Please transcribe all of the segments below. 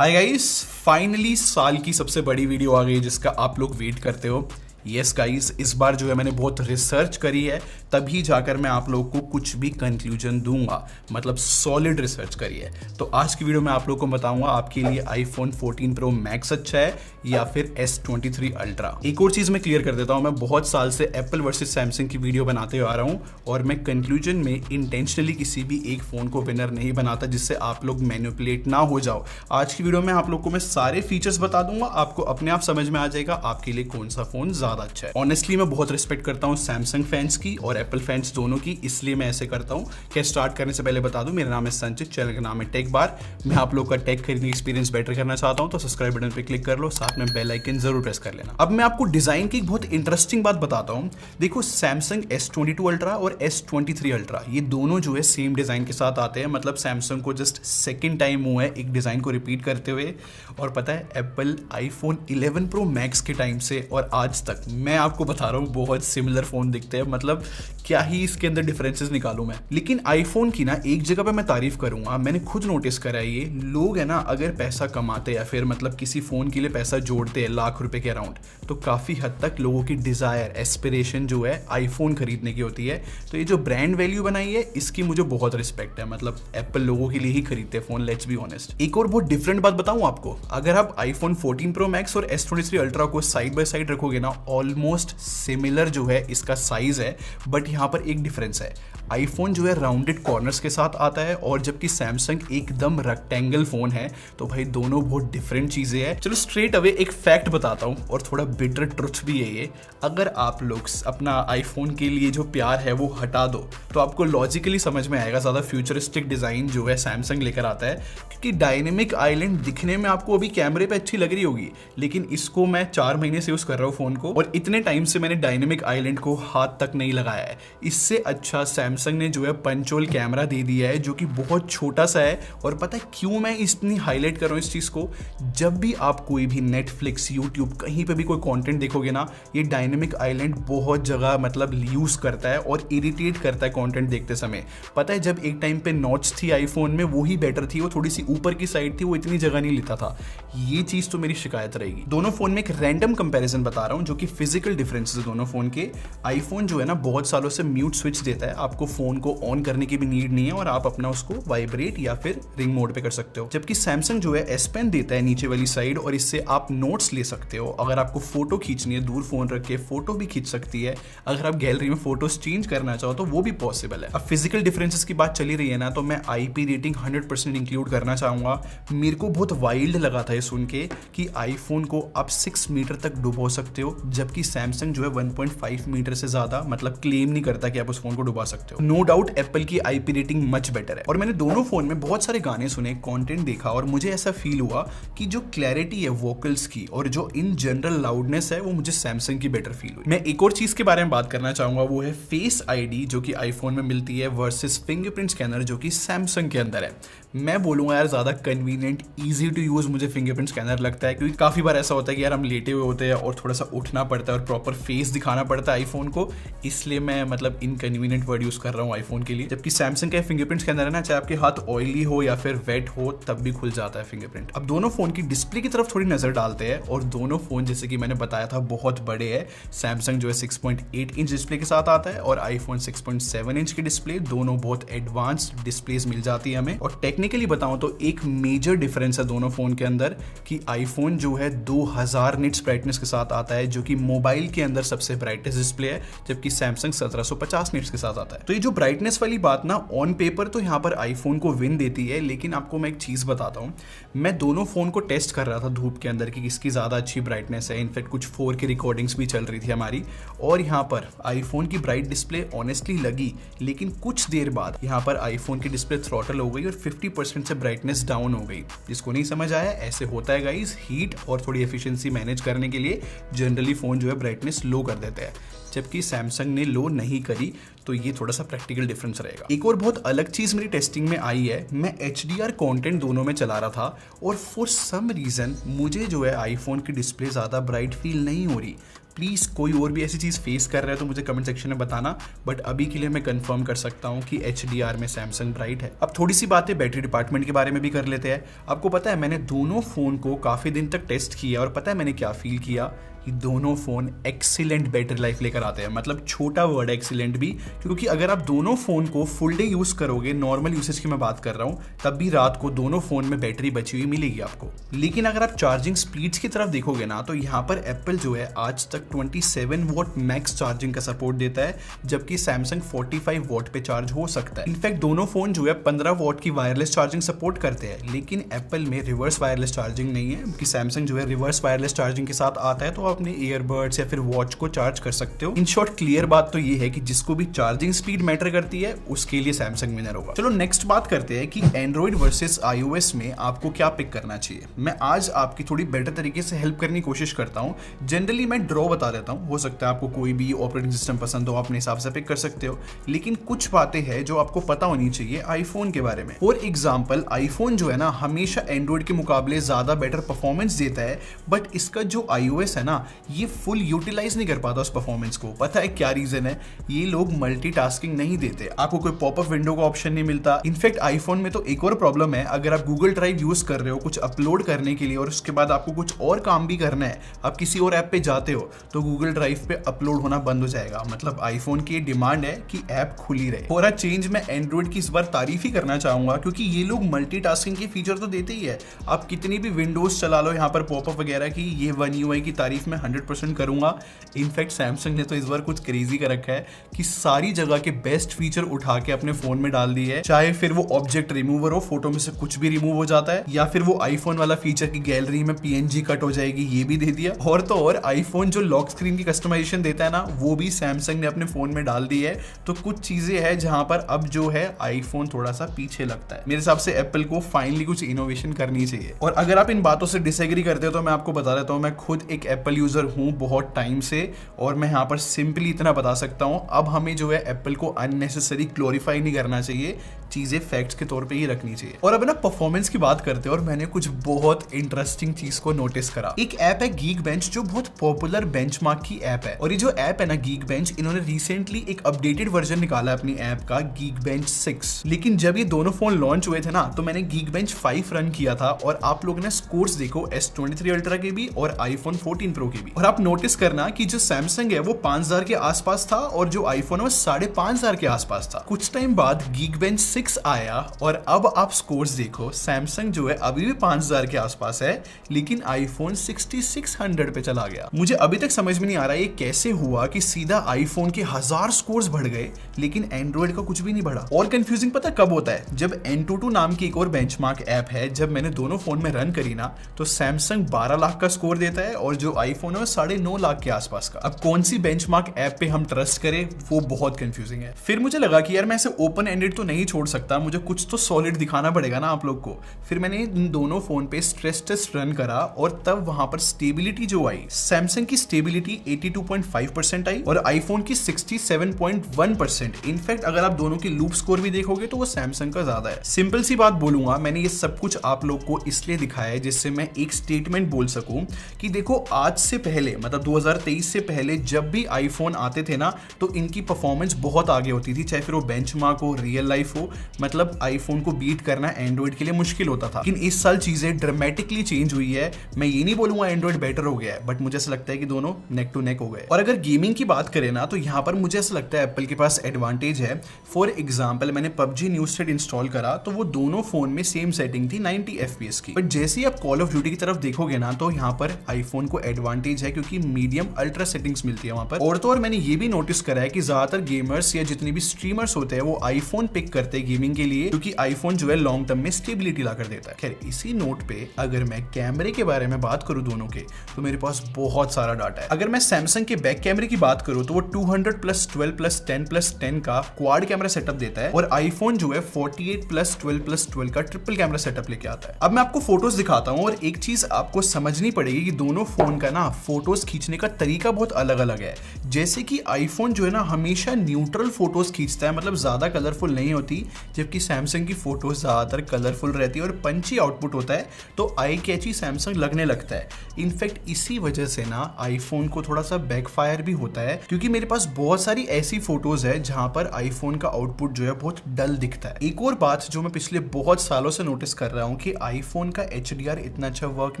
Hi guys, finally साल की सबसे बड़ी वीडियो आ गई जिसका आप लोग वेट करते हो। यस गाइस, इस बार जो है मैंने बहुत रिसर्च करी है, तभी जाकर मैं आप लोगों को कुछ भी कंक्लूजन दूंगा। मतलब सॉलिड रिसर्च करी है। तो आज की वीडियो में आप लोगों को बताऊंगा आपके लिए आईफोन 14 प्रो मैक्स अच्छा है या फिर S23 अल्ट्रा। एक और चीज मैं क्लियर कर देता हूं, मैं बहुत साल से एप्पल वर्सेस सैमसंग की वीडियो बनाते हुए आ रहा हूं और मैं कंक्लूजन में इंटेंशनली किसी भी एक फोन को विनर नहीं बनाता जिससे आप लोग मैनिपुलेट ना हो जाओ। आज की वीडियो में आप लोग को मैं सारे फीचर्स बता दूंगा, आपको अपने आप समझ में आ जाएगा आपके लिए कौन सा फोन ज्यादा अच्छा है। ऑनेस्टली मैं बहुत रिस्पेक्ट करता हूं सैमसंग फैंस की और एप्पल फैंस दोनों की, इसलिए मैं ऐसे करता हूं। क्या स्टार्ट करने से पहले बता दूं, मेरा नाम है संचित, चैनल का नाम है टेक बार। मैं आप लोग का टेक खरीदने एक्सपीरियंस बेटर करना चाहता हूं, तो सब्सक्राइब बटन पे क्लिक कर लो, साथ में बेल आइकन जरूर प्रेस कर लेना। अब मैं आपको डिजाइन की एक बहुत इंटरेस्टिंग बात बताता हूं। देखो, सैमसंग S22 अल्ट्रा और S23 अल्ट्रा ये दोनों जो है सेम डिजाइन के साथ आते हैं। मतलब सैमसंग को जस्ट सेकेंड टाइम हुआ है एक डिजाइन को रिपीट करते हुए। और पता है, एप्पल आईफोन 11 प्रो मैक्स के टाइम से और आज तक मैं आपको बता रहा हूं बहुत सिमिलर फोन दिखते हैं। मतलब क्या ही इसके अंदर डिफरेंसेस निकालूं मैं। लेकिन आईफोन की ना एक जगह पे मैं तारीफ करूंगा, मैंने खुद नोटिस करा है ये लोग है ना, अगर पैसा कमाते या फिर मतलब किसी फोन के लिए पैसा जोड़ते हैं लाख रुपए के अराउंड, तो काफी हद तक लोगों की डिजायर एस्पिरेशन जो है आईफोन खरीदने की होती है। तो ये जो ब्रांड वैल्यू बनाई है इसकी मुझे बहुत रिस्पेक्ट है। मतलब एप्पल लोगों के लिए ही खरीदते हैं फोन, लेट्स बी ऑनेस्ट। एक और बहुत डिफरेंट बात बताऊं आपको, अगर आप आईफोन 14 प्रो मैक्स और S23 अल्ट्रा को साइड बाय साइड रखोगे ना, ऑलमोस्ट सिमिलर जो है इसका साइज है, बट यहाँ पर एक डिफरेंस है। आईफोन जो है राउंडेड कॉर्नर्स के साथ आता है और जबकि सैमसंग एकदम रेक्टेंगल फोन है। तो भाई दोनों बहुत डिफरेंट चीजें हैं। चलो स्ट्रेट अवे एक फैक्ट बताता हूँ और थोड़ा बिटर ट्रुथ भी है ये। अगर आप लोग अपना आईफोन के लिए जो प्यार है वो हटा दो तो आपको लॉजिकली समझ में आएगा ज्यादा फ्यूचरिस्टिक डिजाइन जो है सैमसंग लेकर आता है। क्योंकि डायनेमिक आइलैंड दिखने में आपको अभी कैमरे पे अच्छी लग रही होगी, लेकिन इसको मैं 4 महीने से यूज कर रहा हूँ फोन को, और इतने टाइम से मैंने डायनेमिक आइलैंड को हाथ तक नहीं लगाया है। इससे अच्छा सैमसंग ने जो है पंचोल कैमरा दे दिया है जो कि बहुत छोटा सा है। और पता है क्यों मैं इतनी हाईलाइट कर रहा हूँ इस चीज को, जब भी आप कोई भी नेटफ्लिक्स, यूट्यूब, कहीं पे भी कोई कंटेंट देखोगे ना, ये डायनेमिक आइलैंड बहुत जगह मतलब यूज करता है और इरिटेट करता है कंटेंट देखते समय। पता है, जब एक टाइम पे नॉच थी आईफोन में वो ही बेटर थी, वो थोड़ी सी ऊपर की साइड थी, वो इतनी जगह नहीं लेता था। ये चीज तो मेरी शिकायत रहेगी। दोनों फोन में एक रैंडम कंपैरिजन बता रहा हूं जो कि फिजिकल डिफरेंसेस है दोनों फोन के। आईफोन जो है ना बहुत सालों से म्यूट स्विच देता है, आपको फोन को ऑन करने की भी नीड नहीं है और आप अपना उसको वाइब्रेट या फिर रिंग मोड पे कर सकते हो। जबकि सैमसंग जो है S पेन देता है नीचे वाली साइड और इससे आप नोट्स ले सकते हो। अगर आपको फोटो खींचनी है, दूर फोन रख के फोटो भी खींच सकती है। अगर आप गैलरी में फोटोज चेंज करना चाहो तो वो भी पॉसिबल है। अब फिजिकल डिफरेंसेस की बात चली रही है ना, तो मैं IP रेटिंग 100% इंक्लूड करना चाहूंगा। मेरे को बहुत वाइल्ड लगा था ये सुन के कि आईफोन को आप 6 मीटर तक डुबो सकते हो, जबकि सैमसंग जो है 1.5 मीटर से ज्यादा मतलब क्लेम नहीं करता कि आप उस फोन को डुबा सकते हो। नो डाउट एप्पल की IP रेटिंग मच बेटर है। और मैंने दोनों फोन में बहुत सारे गाने सुने, कंटेंट देखा और मुझे ऐसा फील हुआ कि जो क्लैरिटी है वोकल्स की और जो इन जनरल लाउडनेस है वो मुझे सैमसंग की बेटर फील हुई। मैं एक और चीज के बारे में बात करना चाहूंगा, वो है फेस ID जो कि आईफोन में मिलती है वर्सेस फिंगरप्रिंट स्कैनर जो कि सैमसंग के अंदर है। मैं बोलूंगा यार ज्यादा कन्वीनियंट, इजी टू यूज मुझे फिंगरप्रिंट स्कैनर लगता है, क्योंकि काफी बार ऐसा होता है कि यार हम लेटे हुए होते हैं और थोड़ा सा उठना पड़ता है और प्रॉपर फेस दिखाना पड़ता है आईफोन को, इसलिए मैं मतलब इनकन्वीनियंट वर्ड यूज कर रहा हूँ आईफोन के लिए। जबकि सैमसंग का फिंगरप्रिंट स्कैनर है ना, चाहे आपके हाथ ऑयली हो या फिर वेट हो तब भी खुल जाता है फिंगरप्रिंट। अब दोनों फोन की डिस्प्ले की तरफ थोड़ी नजर डालते हैं और दोनों फोन जैसे कि मैंने बताया था बहुत बड़े हैं। सैमसंग जो है 6.8 इंच डिस्प्ले के साथ आता है और आईफोन 6.7 इंच की डिस्प्ले। दोनों बहुत एडवांस्ड डिस्प्लेस मिल जाती है हमें। और टेक्निकली बताऊं तो एक मेजर डिफरेंस है दोनों फोन के अंदर कि आईफोन जो है 2000 निट्स ब्राइटनेस के साथ आता है जो कि मोबाइल के अंदर सबसे ब्राइटेस्ट डिस्प्ले है, जबकि सैमसंग 1750 निट्स के साथ आता है। तो ये जो ब्राइटनेस वाली बात ना, ऑन पेपर तो यहाँ पर आईफोन को विन देती है, लेकिन आपको मैं एक चीज बताता हूँ। मैं दोनों फोन को टेस्ट कर रहा था धूप के अंदर कि किसकी ज्यादा अच्छी ब्राइटनेस है। इनफैक्ट कुछ 4K रिकॉर्डिंग्स भी चल रही थी हमारी, और यहाँ पर आईफोन की ब्राइट डिस्प्ले ऑनेस्टली लगी, लेकिन कुछ देर बाद यहाँ पर आईफोन की डिस्प्ले थ्रॉटल हो गई और 50% से ब्राइटनेस डाउन हो गई। जिसको नहीं समझ आया, ऐसे होता है गाइस, हीट और थोड़ी एफिशिएंसी मैनेज करने के लिए जनरली फोन जो है ब्राइटनेस लो कर देते हैं। जबकि सैमसंग ने लो नहीं करी। तो ये थोड़ा सा प्रैक्टिकल डिफरेंस रहेगा। एक और बहुत अलग चीज मेरी टेस्टिंग में आई है, मैं HDR कंटेंट दोनों में चला रहा था और फॉर सम रीजन मुझे जो है आईफोन की डिस्प्ले ज्यादा ब्राइट फील नहीं हो रही। प्लीज़ कोई और भी ऐसी चीज़ फेस कर रहा है तो मुझे कमेंट सेक्शन में बताना, बट अभी के लिए मैं कंफर्म कर सकता हूँ कि HDR में सैमसंग ब्राइट है। अब थोड़ी सी बातें बैटरी डिपार्टमेंट के बारे में भी कर लेते हैं। आपको पता है मैंने दोनों फ़ोन को काफ़ी दिन तक टेस्ट किया और पता है मैंने क्या फील किया कि दोनों फ़ोन एक्सीलेंट बैटरी लाइफ लेकर आते हैं। मतलब छोटा वर्ड एक्सीलेंट भी, क्योंकि अगर आप दोनों फ़ोन को फुल डे यूज़ करोगे, नॉर्मल यूसेज की मैं बात कर रहा हूँ, तब भी रात को दोनों फ़ोन में बैटरी बची हुई मिलेगी आपको। लेकिन अगर आप चार्जिंग स्पीड्स की तरफ देखोगे ना, तो यहाँ पर एप्पल जो है आज तक 27 वॉट मैक्स चार्जिंग का सपोर्ट देता है, जबकि सैमसंग 45 वॉट पे चार्ज हो सकता है। इनफैक्ट दोनों फ़ोन जो है 15 वॉट की वायरलेस चार्जिंग सपोर्ट करते हैं, लेकिन एप्पल में रिवर्स वायरलेस चार्जिंग नहीं है। कि सैमसंग जो है रिवर्स वायरलेस चार्जिंग के साथ आता है, तो आप अपने ईयरबड्स या फिर वॉच को चार्ज कर सकते हो। इन शॉर्ट क्लियर बात तो ये है कि जिसको भी चार्जिंग स्पीड मैटर करती है उसके लिए सैमसंग विनर होगा। चलो नेक्स्ट बात करते हैं कि एंड्रॉइड वर्सेस iOS में आपको क्या पिक करना चाहिए। मैं आज आपकी थोड़ी बेटर तरीके से हेल्प करने की कोशिश करता हूँ। जनरली मैं ड्रॉ बता देता हूँ, हो सकता है आपको कोई भी ऑपरेटिंग सिस्टम पसंद हो, अपने हिसाब से पिक कर सकते हो, लेकिन कुछ बातें हैं जो आपको पता होनी चाहिए आईफोन के बारे में। फॉर एग्जाम्पल आईफोन जो है ना हमेशा एंड्रॉइड के मुकाबले ज्यादा बेटर परफॉर्मेंस देता है, बट इसका जो iOS है ना ये फुल यूटिलाइज नहीं कर पाता उस परफॉर्मेंस को। पता है क्या रीजन है? ये लोग मल्टीटास्किंग नहीं देते, आपको कोई पॉपअप विंडो का ऑप्शन नहीं मिलता। इनफैक्ट आईफोन में तो एक और प्रॉब्लम है, अगर आप गूगल ड्राइव यूज कर रहे हो कुछ अपलोड करने के लिए और उसके बाद आपको कुछ और काम भी करना है, आप किसी और ऐप पे जाते हो तो गूगल ड्राइव पे अपलोड होना बंद हो जाएगा। मतलब आईफोन की डिमांड है कि ऐप खुली रहे। फॉर अ चेंज मैं एंड्रॉइड की इस बार तारीफ ही करना चाहूंगा, क्योंकि ये लोग मल्टीटास्किंग के फीचर तो देते ही है। आप कितनी भी विंडोज चला लो यहाँ पर पॉपअप वगैरह की, ये One UI की तारीफ मैं 100% करूंगा। इनफैक्ट सैमसंग ने तो इस बार कुछ क्रेजी कर रखा है कि सारी जगह के बेस्ट फीचर उठा के अपने फोन में डाल दिए है। चाहे फिर वो ऑब्जेक्ट रिमूवर हो, फोटो में से कुछ भी रिमूव हो जाता है, या फिर वो आईफोन वाला फीचर की गैलरी में PNG कट हो जाएगी, ये भी दे दिया। और तो और आईफोन जो लॉक स्क्रीन की कस्टमाइजेशन देता है ना, वो भी सैमसंग ने अपने फोन में डाल दी है। तो कुछ चीजें हैं जहां पर अब जो है आईफोन थोड़ा सा पीछे लगता है। मेरे हिसाब से एप्पल को फाइनली कुछ इनोवेशन करनी चाहिए। और अगर आप इन बातों से डिसएग्री करते हो तो मैं आपको बता देता हूं, मैं खुद एक एप्पल यूजर हूं बहुत टाइम से, और मैं यहाँ पर सिंपली इतना बता सकता हूँ, अब हमें जो है एप्पल को अननेसेसरी ग्लोरीफाई नहीं करना चाहिए, चीजें फैक्ट्स के तौर पे ही रखनी चाहिए। और अब ना परफॉर्मेंस की बात करते हैं, और मैंने कुछ बहुत इंटरेस्टिंग चीज को नोटिस करा। एक ऐप है Geekbench जो बहुत पॉपुलर बेंचमार्क की ऐप है, और ये जो ऐप है ना Geekbench, इन्होंने रिसेंटली एक अपडेटेड वर्जन निकाला अपनी ऐप का Geekbench 6। लेकिन जब ये दोनों फोन लॉन्च हुए थे ना, तो मैंने Geekbench 5 रन किया था, और आप लोगों ने स्कोर्स देखो S23 अल्ट्रा के भी और iPhone 14 Pro के भी। और आप नोटिस करना कि जो सैमसंग है वो 5000 के आसपास था, और जो आईफोन है वो 5500 के आसपास था। कुछ टाइम बाद Geekbench 6 आया, और अब आप स्कोर्स देखो, सैमसंग जो है अभी भी 5000 के आसपास है, लेकिन आईफोन 6600 पे चला गया। मुझे अभी तक समझ में नहीं आ रहा ये कैसे हुआ कि सीधा आईफोन के 1000 स्कोर्स बढ़ गए, लेकिन एंड्रॉइड का कुछ भी नहीं बढ़ा। और कंफ्यूजिंग पता कब होता है? जब Antutu नाम की एक और बेंचमार्क ऐप है, जब मैंने दोनों फोन में रन करी ना, तो सैमसंग 12 लाख का स्कोर देता है, और जो आईफोन है वो 9.5 लाख के आसपास का। अब कौन सी बेंचमार्क ऐप पे हम ट्रस्ट करें, वो बहुत कंफ्यूजिंग है। फिर मुझे लगा कि यार मैं ऐसे ओपन एंडेड तो नहीं छोड़ सकता, मुझे कुछ तो सॉलिड दिखाना पड़ेगा ना आप लोग को। फिर मैंने इन दोनों फोन पे स्ट्रेस टेस्ट रन करा, और तब वहां पर स्टेबिलिटी जो आई, सैमसंग की स्टेबिलिटी 82.5% आई और आईफोन की 67.1%। इनफैक्ट अगर आप दोनों की लूप स्कोर भी देखोगे तो वो सैमसंग का ज्यादा है। सिंपल सी बात बोलूंगा, मैंने ये सब कुछ आप लोग को इसलिए दिखाया है जिससे मैं एक स्टेटमेंट बोल सकूं कि देखो आज से पहले, मतलब 2023 से पहले जब भी आईफोन आते थे ना, तो इनकी परफॉर्मेंस बहुत आगे होती थी, चाहे फिर वो बेंचमार्क हो, रियल लाइफ हो। मतलब आईफोन को बीट करना एंड्रॉइड के लिए मुश्किल होता था। लेकिन इस साल चीजें ड्रामेटिकली चेंज हुई है। मैं ये नहीं बोलूंगा एंड्रॉइड बेटर हो गया है, बट मुझे ऐसा लगता है कि दोनों नेक टू नेक हो गए। और अगर गेमिंग की बात करें ना, तो यहाँ पर मुझे ऐसा लगता है एप्पल के पास एडवांटेज है। फॉर एग्जाम्पल मैंने PUBG न्यूज़फीड इंस्टॉल करा, तो वो दोनों फोन में सेम सेटिंग थी 90 FPS की। बट जैसे ही आप कॉल ऑफ ड्यूटी की तरफ देखोगे ना, तो यहाँ पर आईफोन को एडवांटेज है, क्योंकि मीडियम अल्ट्रा सेटिंग्स मिलती है वहां पर। और तो और मैंने ये भी नोटिस करा है कि ज्यादातर गेमर्स या जितने भी स्ट्रीमर्स होते हैं वो आईफोन पिक करते हैं गेमिंग के लिए, क्योंकि आईफोन जो है लॉन्ग टर्म में स्टेबिलिटी ला कर देता है। खैर इसी नोट पे अगर मैं कैमरे के बारे में बात करूं दोनों के, तो मेरे पास बहुत सारा डाटा है। अगर मैं सैमसंग के बैक कैमरे की बात करूं तो वो 200+12+10+10 का क्वाड कैमरा सेटअप देता है, और आईफोन जो है 48+12+12 का ट्रिपल कैमरा सेटअप लेके आता है। अब मैं आपको फोटोज दिखाता हूं, और एक चीज आपको समझनी पड़ेगी कि दोनों फोन का ना फोटोज खींचने का तरीका बहुत अलग अलग है। जैसे कि आईफोन जो है ना हमेशा न्यूट्रल फोटोज खींचता है, मतलब ज्यादा कलरफुल नहीं होती, जबकि सैमसंग की फोटोज ज्यादातर कलरफुल रहती है और पंची आउटपुट होता है, तो आई कैची सैमसंग लगने लगता है। इनफैक्ट इसी वजह से ना आईफोन को थोड़ा सा बैकफायर भी होता है, क्योंकि मेरे पास बहुत सारी ऐसी फोटोज है जहां पर आईफोन का आउटपुट जो है बहुत डल दिखता है। एक और बात जो मैं पिछले बहुत सालों से नोटिस कर रहा हूं कि आईफोन का HDR इतना अच्छा वर्क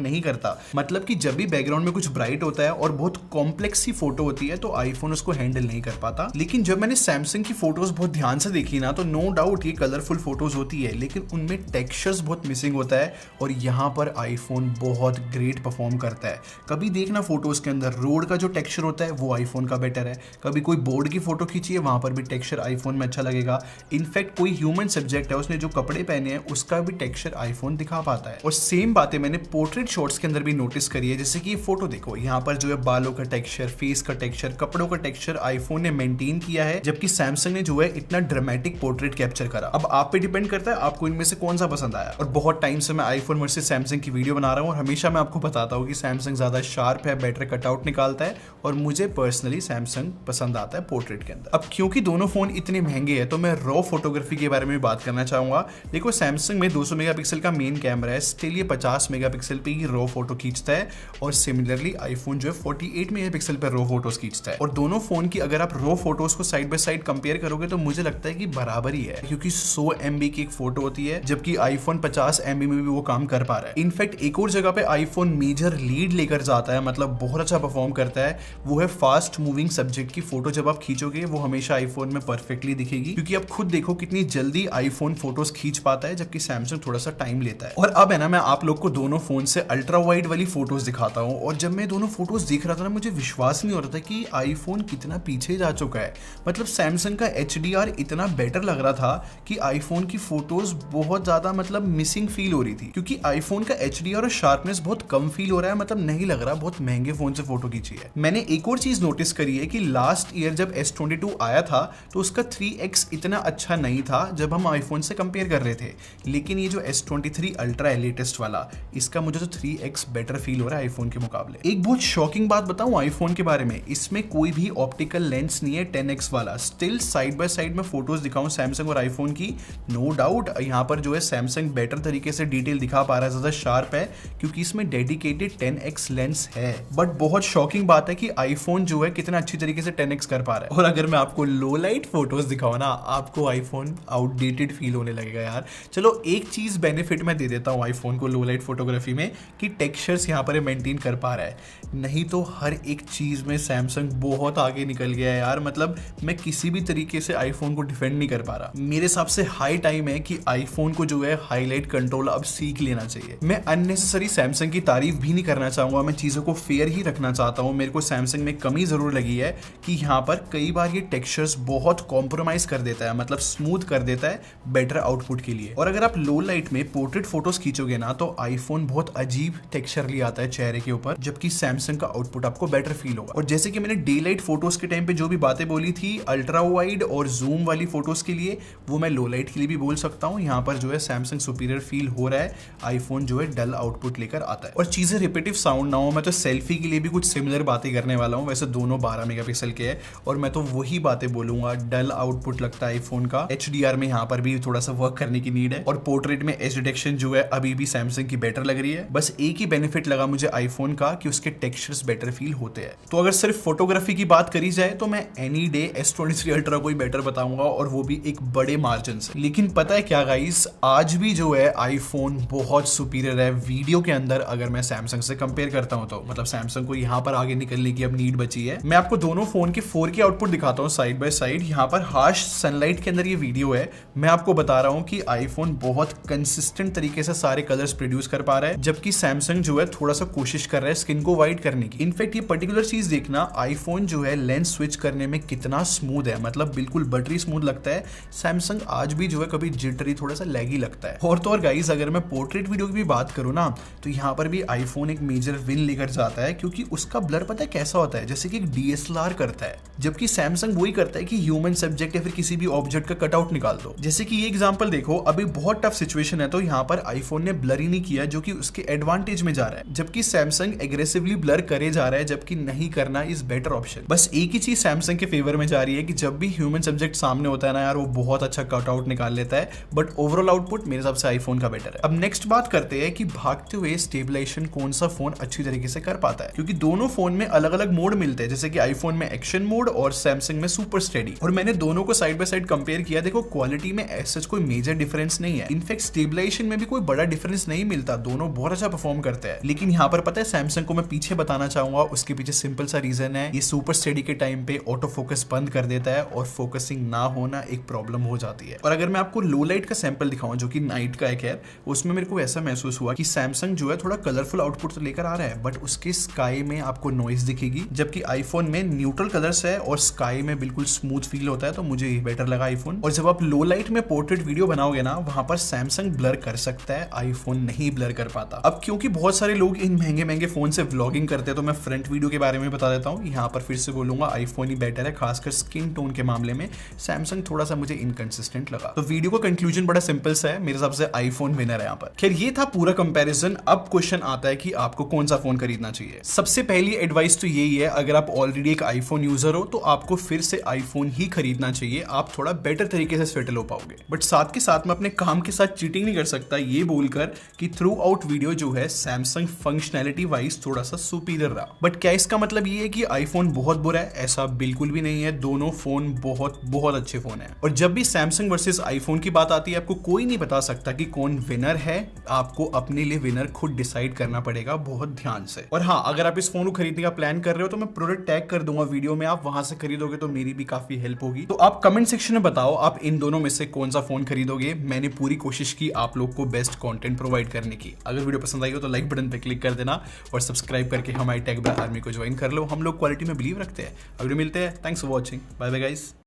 नहीं करता, मतलब कि जब भी बैकग्राउंड में कुछ ब्राइट होता है और बहुत कॉम्प्लेक्स सी फोटो होती है तो आईफोन उसको हैंडल नहीं कर पाता। लेकिन जब मैंने सैमसंग की फोटोज बहुत ध्यान से देखी ना, तो नो डाउट ये कलरफुल फोटोज होती है, लेकिन उनमें टेक्सचर्स बहुत मिसिंग होता है, और यहाँ पर आईफोन बहुत ग्रेट परफॉर्म करता है। कभी देखना फोटोज के अंदर रोड का जो टेक्सचर होता है वो आईफोन का बेटर है, कभी कोई बोर्ड की फोटो खींची है वहां पर भी टेक्सचर आईफोन में अच्छा लगेगा। इनफैक्ट कोई ह्यूमन सब्जेक्ट है, उसने जो कपड़े पहने हैं उसका भी टेक्सचर आईफोन दिखा पाता है। और सेम बातें मैंने पोर्ट्रेट शॉट्स के अंदर भी नोटिस करी है, जैसे कि ये फोटो देखो, यहाँ पर जो है बालों का टेक्सचर, फेस का टेक्सचर, कपड़ों का टेक्सचर आईफोन ने मेंटेन किया है, जबकि सैमसंग ने जो है इतना ड्रामेटिक पोर्ट्रेट कैप्चर करा। अब आप पे डिपेंड करता है आपको इनमें से कौन सा पसंद आया। और बहुत टाइम से मैं आईफोन वर्सेस सैमसंग की वीडियो बना रहा हूं, और हमेशा मैं आपको बताता हूं कि सैमसंग ज्यादा शार्प है, बेटर कटआउट निकालता है, और मुझे पर्सनली सैमसंग पसंद आता है पोर्ट्रेट के अंदर। अब क्योंकि दोनों फोन इतने महंगे हैं, तो मैं रॉ फोटोग्राफी के बारे में बात करना चाहूंगा। देखो सैमसंग में 200 मेगापिक्सल का मेन कैमरा है, स्टिल ये 50 मेगापिक्सल पे ही रॉ फोटो खींचता है, और सिमिलरली आईफोन जो है 48 मेगापिक्सल पे रॉ फोटोज खींचता है। और दोनों फोन की अगर आप रॉ फोटोज को साइड बाय साइड कंपेयर करोगे तो मुझे लगता है कि बराबर ही है, क्योंकि 100 MB की एक फोटो होती है, जबकि आईफोन 50 MB में भी वो काम कर पा रहा है। इनफैक्ट एक और जगह पे आईफोन मेजर लीड लेकर जाता है, मतलब बहुत अच्छा परफॉर्म करता है, वो है फास्ट मूविंग सब्जेक्ट की फोटो जब आप खींचोगे वो हमेशा आईफोन में परफेक्टली दिखेगी, क्योंकि आप खुद देखो कितनी जल्दी आईफोन फोटोज खींच पाता है, जबकि सैमसंग थोड़ा सा टाइम लेता है। और अब है ना मैं आप लोग को दोनों फोन से अल्ट्रा वाइड वाली फोटोज दिखाता हूँ, और जब मैं दोनों फोटोज देख रहा था ना, मुझे विश्वास नहीं हो रहा था कि आईफोन कितना पीछे जा चुका है। मतलब सैमसंग का HDR इतना बेटर लग रहा था कि आईफोन की फोटोज बहुत ज्यादा मतलब मिसिंग फील हो रही थी, क्योंकि आईफोन का HDR और शार्पनेस बहुत कम फील हो रहा है, मतलब नहीं लग रहा बहुत महंगे फोन से फोटो खींची है। मैंने एक और चीज नोटिस करी है कि लास्ट ईयर जब S22 आया था तो उसका 3x इतना अच्छा नहीं था जब हम आईफोन से कंपेयर कर रहे थे, लेकिन ये जो S23 अल्ट्रा है लेटेस्ट वाला, इसका मुझे तो 3x बेटर फील हो रहा है आईफोन के मुकाबले। एक बहुत शॉकिंग बात बताऊं आईफोन के बारे में, इसमें कोई भी ऑप्टिकल लेंस नहीं है 10x वाला। स्टिल साइड बाय साइड में फोटोज दिखाऊं सैमसंग और आईफोन की, नो डाउट यहाँ पर जो है सैमसंग बेटर तरीके से डिटेल दिखा पा रहा है, ज्यादा शार्प है, क्योंकि इसमें डेडिकेटेड 10x लेंस है। बट बहुत शॉकिंग बात है कि आईफोन जो है कितना अच्छी तरीके से 10x कर पा रहा है। और अगर मैं आपको लो लाइट फोटोज दिखाऊं ना, आपको आईफोन आउटडेटेड फील होने लगेगा यार। चलो एक चीज बेनिफिट मैं दे देता हूँ आईफोन को लो लाइट फोटोग्राफी में, कि टेक्सचर्स यहाँ पर मेंटेन कर पा रहा है, नहीं तो हर एक चीज में सैमसंग बहुत आगे निकल गया है यार। मतलब मैं किसी भी तरीके से आईफोन को डिफेंड नहीं कर पा रहा। मेरे हिसाब से हाई टाइम है कि आईफोन को जो है हाईलाइट कंट्रोल अब सीख लेना चाहिए। मैं अननेसेसरी सैमसंग की तारीफ भी नहीं करना चाहूंगा, मैं चीजों को फेयर ही रखना चाहता हूं। मेरे को सैमसंग में कमी जरूर लगी है कि यहाँ पर कई बार ये टेक्सचर्स बहुत कॉम्प्रोमाइज कर देता है, मतलब स्मूथ कर देता है बेटर आउटपुट के लिए। और अगर आप लो लाइट में पोर्ट्रेट फोटोज खींचोगे ना, तो आईफोन बहुत अजीब टेक्सचर ले आता है चेहरे के ऊपर, जबकि सैमसंग का आउटपुट आपको बेटर फील होगा। और जैसे कि मैंने डे लाइट फोटोज के टाइम पे जो भी बातें बोली थी अल्ट्रा वाइड और जूम वाली फोटोज के लिए, वो मैं लो लाइट के लिए भी बोल सकता हूँ। यहाँ पर जो है सैमसंग सुपीरियर फील हो रहा है, आईफोन जो है डल आउटपुट लेकर आता है। और चीजें रिपीटिव साउंड ना हो, मैं तो सेल्फी के लिए भी कुछ सिमिलर बातें करने वाला हूँ। वैसे दोनों 12 मेगापिक्सल के हैं और मैं तो वही बातें बोलूंगा। डल आउटपुट लगता है आईफोन का, HDR में यहाँ पर भी थोड़ा सा वर्क करने की नीड है, और पोर्ट्रेट में एज डिटेक्शन जो है अभी भी सैमसंग की बेटर लग रही है। बस एक ही बेनिफिट लगा मुझे आईफोन का कि उसके टेक्सचर्स बेटर फील होते हैं। तो अगर सिर्फ फोटोग्राफी की बात करी जाए तो मैं एनी डे S23 अल्ट्रा को ही बेटर बताऊंगा, और वो भी एक बड़े मार्जिन से। लेकिन पता है क्या गाइस, आज भी जो है आईफोन बहुत सुपीरियर है वीडियो के अंदर अगर मैं सैमसंग से कंपेयर करता हूं तो। मतलब सैमसंग को यहाँ पर आगे निकलने की अब नीड बची है। मैं आपको दोनों फोन के 4K आउटपुट दिखाता हूँ साइड बाय साइड। यहाँ पर हार्श सनलाइट के अंदर ये वीडियो है। मैं आपको बता रहा हूँ कि आईफोन बहुत कंसिस्टेंट तरीके से सारे कलर्स प्रोड्यूस कर पा रहा है, जबकि सैमसंग जो है थोड़ा सा कोशिश कर रहा है स्किन को वाइट करने की। इनफैक्ट ये पर्टिकुलर चीज देखना, आईफोन जो है लेंस स्विच करने में कितना स्मूथ है, मतलब बिल्कुल बटरी स्मूथ लगता है। सैमसंग सैमसंग आज भी जो है कभी जिटरी थोड़ा सा लैगी लगता है। और तो और गाइस, अगर मैं पोर्ट्रेट वीडियो की भी बात करूँ ना, तो यहाँ पर भी आईफोन एक मेजर विन लेकर जाता है, क्योंकि उसका ब्लर पता है कैसा होता है, जैसे कि एक DSLR करता है, जबकि सैमसंग वही करता है कि ह्यूमन सब्जेक्ट या फिर किसी भी ऑब्जेक्ट का कटआउट निकाल दो। जैसे कि ये एग्जांपल देखो, अभी बहुत टफ सिचुएशन है तो यहाँ पर आईफोन ने ब्लर ही नहीं किया, जो कि उसके एडवांटेज में जा रहा है, जबकि सैमसंग एग्रेसिवली ब्लर करे जा रहा है, जबकि नहीं करना इज बेटर ऑप्शन। बस एक ही चीज सैमसंग के फेवर में जा रही है कि जब भी ह्यूमन सब्जेक्ट सामने होता है ना यार, वो बहुत अच्छा कटआउट निकाल लेता है, बट ओवरऑल आउटपुट मेरे हिसाब से आईफोन का बेटर है। अब नेक्स्ट बात करते हैं कि भागते हुए स्टेबलाइजेशन कौन सा फोन अच्छी तरीके से कर पाता है, क्योंकि दोनों फोन में अलग अलग मोड मिलते हैं, जैसे कि आईफोन में एक्शन मोड और सैमसंग में सुपर स्टेडी। और मैंने दोनों को साइड बाय साइड कंपेयर किया, देखो क्वालिटी में ऐसा कोई मेजर डिफरेंस नहीं है, इनफैक्ट स्टेबलाइजेशन में भी कोई बड़ा डिफरेंस नहीं मिलता, दोनों बहुत अच्छा परफॉर्म करते हैं। लेकिन यहाँ पर पता है सैमसंग को मैं पीछे बताना चाहूंगा, उसके पीछे सिंपल सा रीजन है, ये सुपर स्टेडी के टाइम पे ऑटो फोकस बंद कर देता है और फोकसिंग ना होना एक प्रॉब्लम हो जाती है। और अगर मैं आपको लो लाइट का सैंपल दिखाऊं जो कि नाइट का एक है, उसमें मेरे को ऐसा महसूस हुआ कि सैमसंग जो है थोड़ा कलरफुल आउटपुट तो लेकर आ रहा है, बट उसके स्काई में आपको नॉइज दिखेगी, जबकि आईफोन में न्यूट्रल कलर्स है और स्काई में बिल्कुल स्मूथ फील होता है, तो मुझे ये बेटर लगा आईफोन। और जब आप लो लाइट में पोर्ट्रेट वीडियो बनाओगे ना, वहां पर सैमसंग ब्लर कर सकता है, आईफोन नहीं ब्लर कर पाता। अब क्योंकि बहुत सारे लोग इन महंगे महंगे फोन से व्लॉगिंग करते हैं, तो मैं फ्रंट वीडियो के बारे में बता देता हूँ। यहाँ पर फिर से बोलूंगा आईफोन ही बेटर है, खासकर स्किन टोन के मामले में सैमसंग थोड़ा सा मुझे इनकंसिस्टेंट लगा। तो वीडियो का कंक्लूजन बड़ा सिंपल सा है, मेरे हिसाब से आईफोन विनर है यहाँ पर। खैर ये था पूरा कंपैरिजन। अब क्वेश्चन आता है कि आपको कौन सा फोन खरीदना चाहिए। सबसे पहली एडवाइस तो यही है, अगर आप ऑलरेडी एक आईफोन यूजर हो तो आपको फिर से आईफोन ही खरीदना चाहिए, आप थोड़ा बेटर तरीके से सेटल हो पाओगे। बट साथ के साथ मैं अपने काम के साथ चीटिंग नहीं कर सकता ये बोलकर कि थ्रू आउट वीडियो जो है सैमसंग फंक्शनैलिटी वाइज थोड़ा सा सुपीरियर रहा। बट क्या इसका मतलब ये है कि आईफोन बहुत बुरा है? ऐसा बिल्कुल भी नहीं है, दोनों फोन बहुत बहुत अच्छे फोन है। और जब भी सैमसंग वर्सेस आईफोन की बात आती है, आपको कोई नहीं बता सकता कि कौन विनर है, आपको अपने लिए विनर खुद डिसाइड करना पड़ेगा बहुत ध्यान से। और हाँ, अगर आप इस फोन को खरीदने का प्लान कर रहे हो तो मैं प्रोडक्ट टैग कर दूंगा वीडियो में, आप वहां से खरीदोगे तो मेरी भी काफी हेल्प होगी। तो आप कमेंट सेक्शन में बताओ आप इन दोनों में से कौन सा फोन खरीदोगे। मैंने पूरी कोशिश की आप लोग को बेस्ट कंटेंट प्रोवाइड करने की। अगर वीडियो पसंद आई हो तो लाइक बटन पे क्लिक कर देना और सब्सक्राइब करके हमारी टेक आर्मी को ज्वाइन कर लो। हम लोग क्वालिटी में बिलीव रखते हैं। अगर मिलते हैं, thanks for watching, bye bye guys.